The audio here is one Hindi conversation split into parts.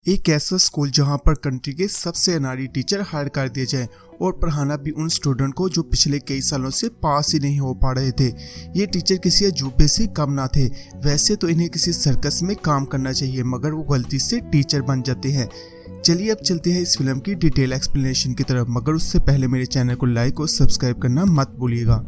एक ऐसा स्कूल जहां पर कंट्री के सबसे अनाड़ी टीचर हायर कर दिए जाए और पढ़ाना भी उन स्टूडेंट को जो पिछले कई सालों से पास ही नहीं हो पा रहे थे। ये टीचर किसी अजूबे से कम ना थे। वैसे तो इन्हें किसी सर्कस में काम करना चाहिए, मगर वो गलती से टीचर बन जाते हैं। चलिए अब चलते हैं इस फिल्म की डिटेल एक्सप्लेनेशन की तरफ, मगर उससे पहले मेरे चैनल को लाइक और सब्सक्राइब करना मत भूलिएगा।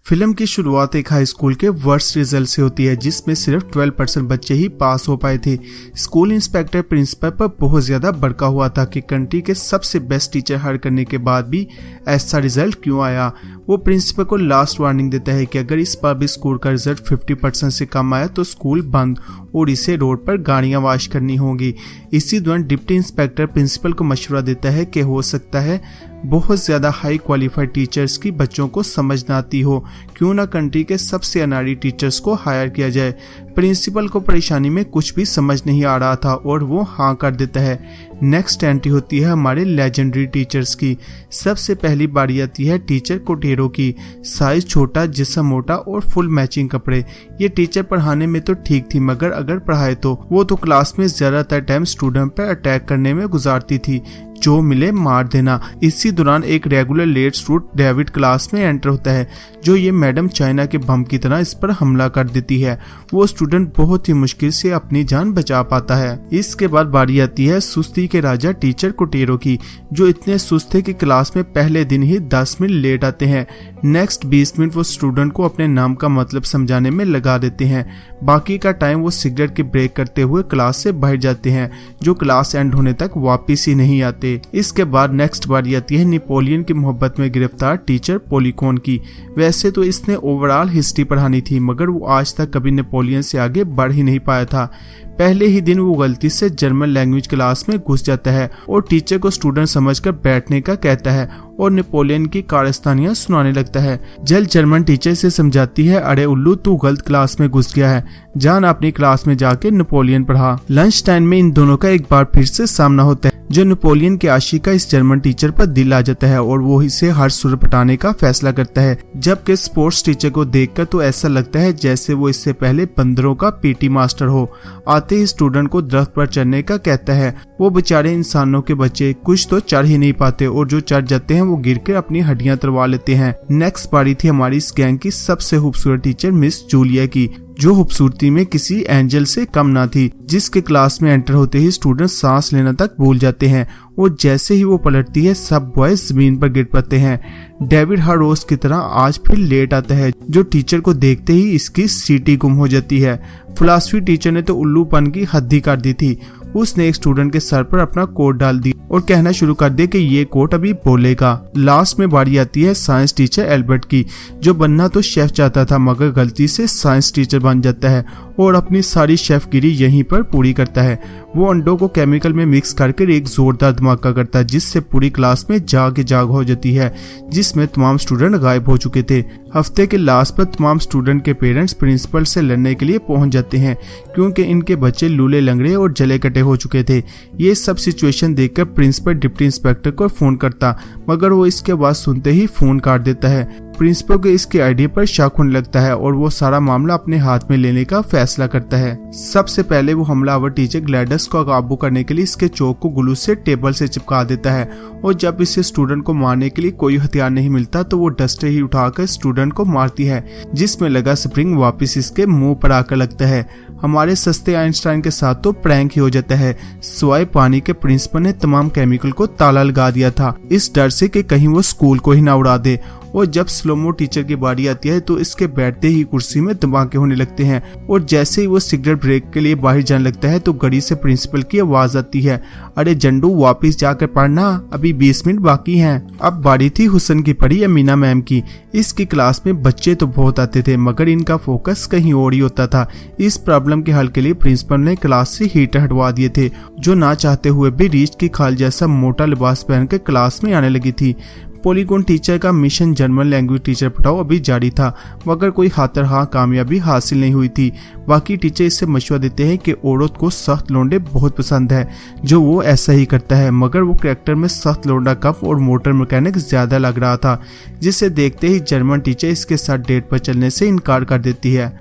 फिल्म की शुरुआत एक हाई स्कूल के वर्स्ट रिजल्ट से होती है, जिसमें सिर्फ 12% बच्चे ही पास हो पाए थे। स्कूल इंस्पेक्टर प्रिंसिपल पर बहुत ज्यादा भड़का हुआ था कि कंट्री के सबसे बेस्ट टीचर हायर करने के बाद भी ऐसा रिजल्ट क्यों आया। वो प्रिंसिपल को लास्ट वार्निंग देता है कि अगर इस बार भी स्कूल का रिजल्ट 50% से कम आया तो स्कूल बंद और इसे रोड पर गाड़ियां वॉश करनी होंगी। इसी दौरान डिप्टी इंस्पेक्टर प्रिंसिपल को मशवरा देता है कि हो सकता है बहुत ज्यादा हाई क्वालिफाइड टीचर्स की बच्चों को समझ ना आती हो, क्यों ना कंट्री के सबसे अनाड़ी टीचर्स को हायर किया जाए। प्रिंसिपल को परेशानी में कुछ भी समझ नहीं आ रहा था और वो हाँ कर देता है। नेक्स्ट एंट्री होती है हमारे लेजेंडरी टीचर्स की। सबसे पहली बारी आती है टीचर कोटेरो की। साइज छोटा, जिस्म मोटा और फुल मैचिंग कपड़े। ये टीचर पढ़ाने में तो ठीक थी, मगर अगर पढ़ाए तो वो तो क्लास में ज्यादातर टाइम स्टूडेंट पर अटैक करने में गुजारती थी, जो मिले मार देना। इसी दौरान एक regular late student David class में एंटर होता है, जो ये मैडम चाइना के बम की तरह इस पर हमला कर देती है। वो स्टूडेंट बहुत ही मुश्किल से अपनी जान बचा पाता है। इसके बाद बारी आती है सुस्ती के राजा टीचर कोटेरो की, जो इतने सुस्त थे कि क्लास में पहले दिन ही 10 मिनट लेट आते हैं। नेक्स्ट 20 मिनट वो स्टूडेंट को अपने नाम का मतलब समझाने में लगा देते हैं। बाकी का टाइम वो सिगरेट की ब्रेक करते हुए क्लास से बाहर जाते हैं, जो क्लास एंड होने तक वापिस ही नहीं आते। इसके बाद नेक्स्ट बारी आती है नेपोलियन की मोहब्बत में गिरफ्तार टीचर पोलिकोन की। वैसे तो इसने ओवरऑल हिस्ट्री पढ़ानी थी, मगर वो आज तक कभी नेपोलियन से आगे बढ़ ही नहीं पाया था। पहले ही दिन वो गलती से जर्मन लैंग्वेज क्लास में घुस जाता है और टीचर को स्टूडेंट समझकर बैठने का कहता है और नेपोलियन की कारस्तानियां सुनाने लगता है। जल जर्मन टीचर से समझाती है, अरे उल्लू तू गलत क्लास में घुस गया है, जान अपनी क्लास में जाके नेपोलियन पढ़ा। लंच टाइम में इन दोनों का एक बार फिर से सामना होता है, जो नेपोलियन के आशिक का इस जर्मन टीचर पर दिल आ जाता है और वो इसे हर सुर पटाने का फैसला करता है। जबकि स्पोर्ट्स टीचर को देखकर तो ऐसा लगता है जैसे वो इससे पहले बंदरों का पीटी मास्टर हो। आते ही स्टूडेंट को दरख्त पर चढ़ने का कहता है। वो बेचारे इंसानों के बच्चे कुछ तो चढ़ ही नहीं पाते और जो चढ़ जाते हैं वो गिर कर अपनी हड्डियां तुड़वा लेते हैं। नेक्स्ट बारी थी हमारी इस गैंग की सबसे खूबसूरत टीचर मिस जूलिया की, जो खूबसूरती में किसी एंजल से कम ना थी, जिसके क्लास में एंटर होते ही स्टूडेंट सांस लेना तक भूल जाते हैं और जैसे ही वो पलटती है सब बॉयज जमीन पर गिर पड़ते हैं। डेविड हर रोज की तरह आज फिर लेट आता है, जो टीचर को देखते ही इसकी सीटी गुम हो जाती है। फिलॉसफी टीचर ने तो उल्लूपन की हद ही कर दी थी। उसने एक स्टूडेंट के सर पर अपना कोट डाल दिया और कहना शुरू कर दिया कि ये कोट अभी बोलेगा। लास्ट में बारी आती है साइंस टीचर एल्बर्ट की, जो बनना तो शेफ चाहता था, मगर गलती से साइंस टीचर बन जाता है और अपनी सारी शेफगिरी यहीं पर पूरी करता है। वो अंडों को केमिकल में मिक्स करके एक जोरदार धमाका करता है, जिससे पूरी क्लास में जाग हो जाती है, जिसमें तमाम स्टूडेंट गायब हो चुके थे। हफ्ते के लास्ट पर तमाम स्टूडेंट के पेरेंट्स प्रिंसिपल से लड़ने के लिए पहुंच जाते हैं, क्योंकि इनके बच्चे लूले लंगड़े और जले कटे हो चुके थे। ये सब सिचुएशन देखकर प्रिंसिपल डिप्टी इंस्पेक्टर को फोन करता, मगर वो इसके बाद सुनते ही फोन काट देता है। प्रिंसिपल को इसके आइडिया पर शक होने लगता है और वो सारा मामला अपने हाथ में लेने का फैसला करता है। सबसे पहले वो हमलावर टीचर ग्लैडस को काबू करने के लिए इसके चौक को ग्लू से टेबल से चिपका देता है और जब इसे स्टूडेंट को मारने के लिए कोई हथियार नहीं मिलता तो वो डस्टर ही उठाकर स्टूडेंट को मारती है, जिसमें लगा स्प्रिंग वापस इसके मुंह पर आकर लगता है। हमारे सस्ते आइंस्टाइन के साथ तो प्रैंक ही हो जाता है। सिवाय पानी के प्रिंसिपल ने तमाम केमिकल को ताला लगा दिया था, इस डर से कि कहीं वो स्कूल को ही ना उड़ा दे। और जब स्लोमो टीचर की बारी आती है तो इसके बैठते ही कुर्सी में धमाके होने लगते हैं और जैसे ही वो सिगरेट ब्रेक के लिए बाहर जाने लगता है तो घड़ी से प्रिंसिपल की आवाज आती है, अरे जंडू वापिस जाकर पढ़ना, अभी 20 मिनट बाकी हैं। अब बारी थी हुसन की पढ़ी अमीना मैम की। इसकी क्लास में बच्चे तो बहुत आते थे, मगर इनका फोकस कहीं और ही होता था। इस प्रॉब्लम के हल के लिए प्रिंसिपल ने क्लास से हीटर हटवा दिए थे, जो ना चाहते हुए भी रीच की खाल जैसा मोटा लिबास पहनकर क्लास में आने लगी थी। पोलीगोन टीचर का मिशन जर्मन लैंग्वेज टीचर पढ़ाओ अभी जारी था, मगर कोई हाथरहां कामयाबी हासिल नहीं हुई थी। बाकी टीचर इससे मशवरा देते हैं कि औरत को सख्त लौंडे बहुत पसंद है, जो वो ऐसा ही करता है, मगर वो कैरेक्टर में सख्त लौंडा कम और मोटर मैकेनिक ज्यादा लग रहा था, जिसे देखते ही जर्मन टीचर इसके साथ डेट पर चलने से इनकार कर देती है।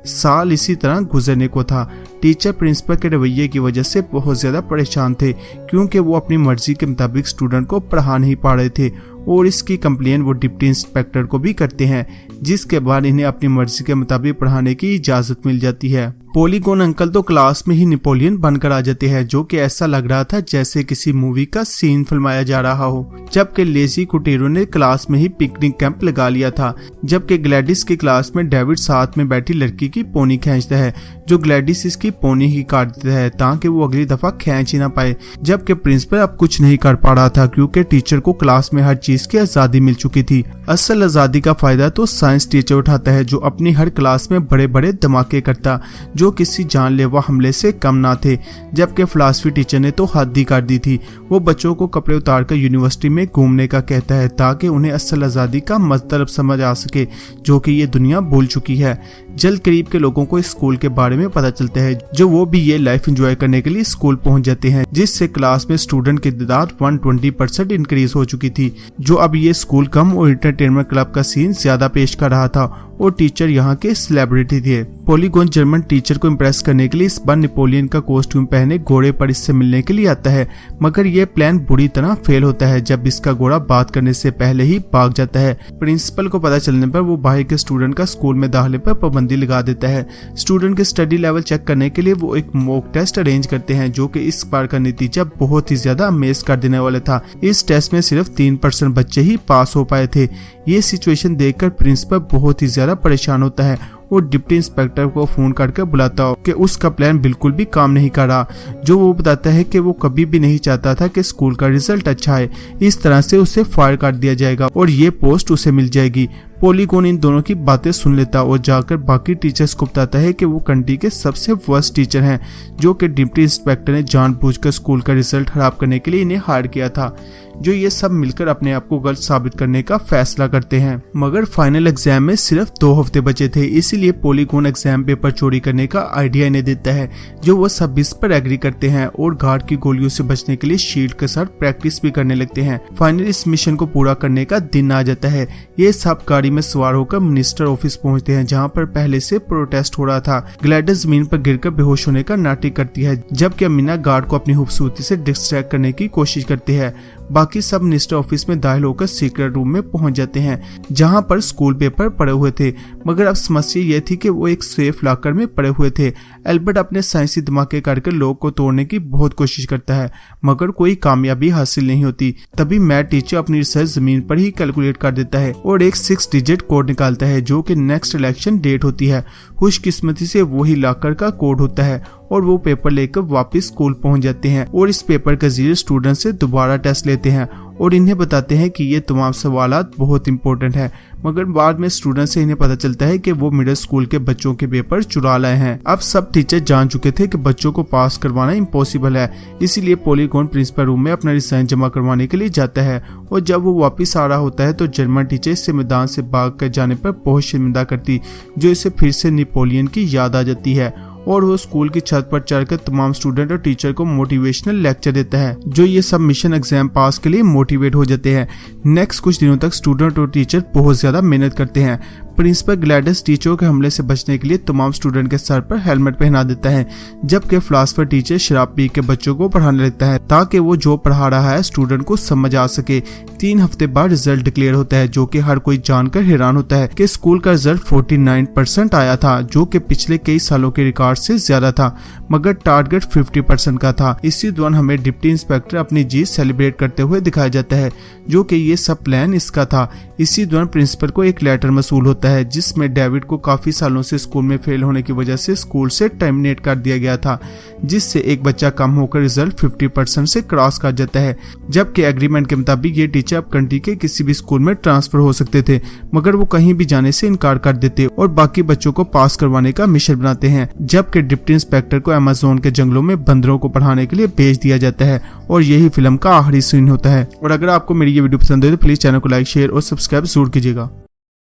साल इसी तरह गुजरने को था। टीचर प्रिंसिपल के रवैये की वजह से बहुत ज्यादा परेशान थे, क्योंकि वो अपनी मर्जी के मुताबिक स्टूडेंट को पढ़ा नहीं पा रहे थे और इसकी कंप्लेन वो डिप्टी इंस्पेक्टर को भी करते हैं, जिसके बाद इन्हें अपनी मर्जी के मुताबिक पढ़ाने की इजाजत मिल जाती है। पॉलीगॉन अंकल तो क्लास में ही नेपोलियन बनकर आ जाते हैं, जो कि ऐसा लग रहा था जैसे किसी मूवी का सीन फिल्माया जा रहा हो। जबकि लेजी कुटेरो ने क्लास में ही पिकनिक कैंप लगा लिया था, जबकि ग्लैडिस की क्लास में डेविड साथ में बैठी लड़की की पोनी खींचता है, जो ग्लैडिस इसकी पोनी ही काट देता है ताकि वो अगली दफा खींच ही ना पाए। जबकि प्रिंसिपल अब कुछ नहीं कर पा रहा था, क्योंकि टीचर को क्लास में हर चीज की आजादी मिल चुकी थी। असल आजादी का फायदा तो साइंस टीचर उठाता है, जो अपनी हर क्लास में बड़े बड़े धमाके करता, जो किसी जानलेवा हमले से कम ना थे। जबकि फिलॉसफी टीचर ने तो हद ही कर दी थी। वो बच्चों को कपड़े उतारकर यूनिवर्सिटी में घूमने का कहता है, ताकि उन्हें असल आजादी का मतलब समझ आ सके, जो कि ये दुनिया भूल चुकी है। जल्द करीब के लोगों को स्कूल के बारे में पता चलता है, जो वो भी ये लाइफ एंजॉय करने के लिए स्कूल पहुंच जाते हैं, जिससे क्लास में स्टूडेंट की तादाद 120% इंक्रीज हो चुकी थी। जो अब ये स्कूल कम और एंटरटेनमेंट क्लब का सीन ज्यादा पेश कर रहा था और टीचर यहाँ के सेलिब्रिटी थे। पॉलीगॉन जर्मन टीचर को इम्प्रेस करने के लिए इस बार नेपोलियन का कॉस्ट्यूम पहने घोड़े पर इससे मिलने के लिए आता है, मगर ये प्लान बुरी तरह फेल होता है जब इसका घोड़ा बात करने से पहले ही भाग जाता है। प्रिंसिपल को पता चलने पर वो बाहर के स्टूडेंट का स्कूल में दाखिले पर पाबंदी लगा देता है। स्टूडेंट के स्टडी लेवल चेक करने के लिए वो एक मॉक टेस्ट अरेंज करते हैं, जो कि इस बार का नतीजा बहुत ही ज्यादा अमेज कर देने वाला था। इस टेस्ट में सिर्फ 3% बच्चे ही पास हो पाए थे। ये सिचुएशन देखकर प्रिंसिपल बहुत ही ज्यादा परेशान होता है और डिप्टी इंस्पेक्टर को फोन करके बुलाता हो कि उसका प्लान बिल्कुल भी काम नहीं कर रहा, जो वो बताता है कि वो कभी भी नहीं चाहता था कि स्कूल का रिजल्ट अच्छा है। इस तरह से उसे फायर कर दिया जाएगा और ये पोस्ट उसे मिल जाएगी। पॉलीगॉन इन दोनों की बातें सुन लेता और जाकर बाकी टीचर्स को बताता है कि वो कंट्री के सबसे वर्स्ट टीचर हैं, जो कि डिप्टी इंस्पेक्टर ने जानबूझकर स्कूल का रिजल्ट खराब करने के लिए इन्हें हायर किया था। जो ये सब मिलकर अपने आप को गलत साबित करने का फैसला करते हैं। मगर फाइनल एग्जाम में सिर्फ 2 हफ्ते बचे थे, इसीलिए पॉलीगॉन एग्जाम पेपर चोरी करने का आइडिया इन्हें देता है, जो वो सब इस पर एग्री करते हैं और गार्ड की गोलियों से बचने के लिए शील्ड के साथ प्रैक्टिस भी करने लगते हैं। फाइनली इस मिशन को पूरा करने का दिन आ जाता है। ये सब गाड़ी में सवार होकर मिनिस्टर ऑफिस पहुंचते हैं, जहां पर पहले से प्रोटेस्ट हो रहा था। ग्लैडिस जमीन पर गिरकर बेहोश होने का नाटक करती है, जबकि अमीना गार्ड को अपनी खूबसूरती से डिस्ट्रैक्ट करने की कोशिश करती है। बाकी सब मिनिस्टर ऑफिस में दाखिल होकर सीक्रेट रूम में पहुंच जाते हैं, जहां पर स्कूल पेपर पड़े हुए थे। मगर अब समस्या यह थी कि वो एक सेफ लॉकर में पड़े हुए थे। एल्बर्ट अपने साइंसी धमाके करके लोग को तोड़ने की बहुत कोशिश करता है, मगर कोई कामयाबी हासिल नहीं होती। तभी मैथ टीचर अपनी रिसर्च जमीन पर ही कैलकुलेट कर देता है और एक 6 डिजिट कोड निकालता है, जो कि नेक्स्ट इलेक्शन डेट होती है। खुशकिस्मती से वही लॉकर का कोड होता है और वो पेपर लेकर वापस स्कूल पहुंच जाते हैं और इस पेपर के जरिए स्टूडेंट से दोबारा टेस्ट लेते हैं और इन्हें बताते हैं कि ये तमाम सवालात बहुत इंपॉर्टेंट है। मगर बाद में स्टूडेंट से इन्हें पता चलता है कि वो मिडिल स्कूल के बच्चों के पेपर चुरा लाए हैं। अब सब टीचर जान चुके थे कि बच्चों को पास करवाना इम्पॉसिबल है, इसीलिए पॉलीगॉन प्रिंसिपल रूम में अपना रिसाइन जमा करवाने के लिए जाता है और जब वो वापस आ रहा होता है तो जर्मन टीचर इससे मैदान से भाग कर जाने पर बहुत शर्मिंदा करती, जो इसे फिर से नेपोलियन की याद आ जाती है और वो स्कूल की छत पर चढ़कर तमाम स्टूडेंट और टीचर को मोटिवेशनल लेक्चर देता है, जो ये सब मिशन एग्जाम पास के लिए मोटिवेट हो जाते हैं। नेक्स्ट कुछ दिनों तक स्टूडेंट और टीचर बहुत ज्यादा मेहनत करते हैं। प्रिंसिपल ग्लैडिस टीचरों के हमले से बचने के लिए तमाम स्टूडेंट के सर पर हेलमेट पहना देता है, जबकि फिलॉसफर टीचर शराब पी के बच्चों को पढ़ाने लगता है ताकि वो जो पढ़ा रहा है स्टूडेंट को समझ आ सके। 3 हफ्ते बाद रिजल्ट डिक्लेयर होता है, जो कि हर कोई जानकर हैरान होता है कि स्कूल का रिजल्ट 49% आया था, जो कि पिछले कई सालों के रिकॉर्ड से ज्यादा था, मगर टारगेट 50% का था। इसी दौरान हमें डिप्टी इंस्पेक्टर अपनी जीत सेलिब्रेट करते हुए दिखाया जाता है, जो कि ये सब प्लान इसका था। इसी दौरान प्रिंसिपल को एक लेटर मसूल होता है, जिसमें डेविड को काफी सालों से स्कूल में फेल होने की वजह से स्कूल से टर्मिनेट कर दिया गया था, जिससे एक बच्चा कम होकर रिजल्ट 50% से क्रॉस कर जाता है। जबकि एग्रीमेंट के मुताबिक ये टीचर अब कंट्री के किसी भी स्कूल में ट्रांसफर हो सकते थे, मगर वो कहीं भी जाने से इनकार कर देते और बाकी बच्चों को पास करवाने का मिशन बनाते हैं। जबकि डिप्टी इंस्पेक्टर को अमेज़न के जंगलों में बंदरों को पढ़ाने के लिए भेज दिया जाता है और यही फिल्म का आखिरी सीन होता है। और अगर आपको मेरी ये वीडियो पसंद है तो प्लीज चैनल को लाइक, शेयर और सब्सक्राइब जरूर कीजिएगा।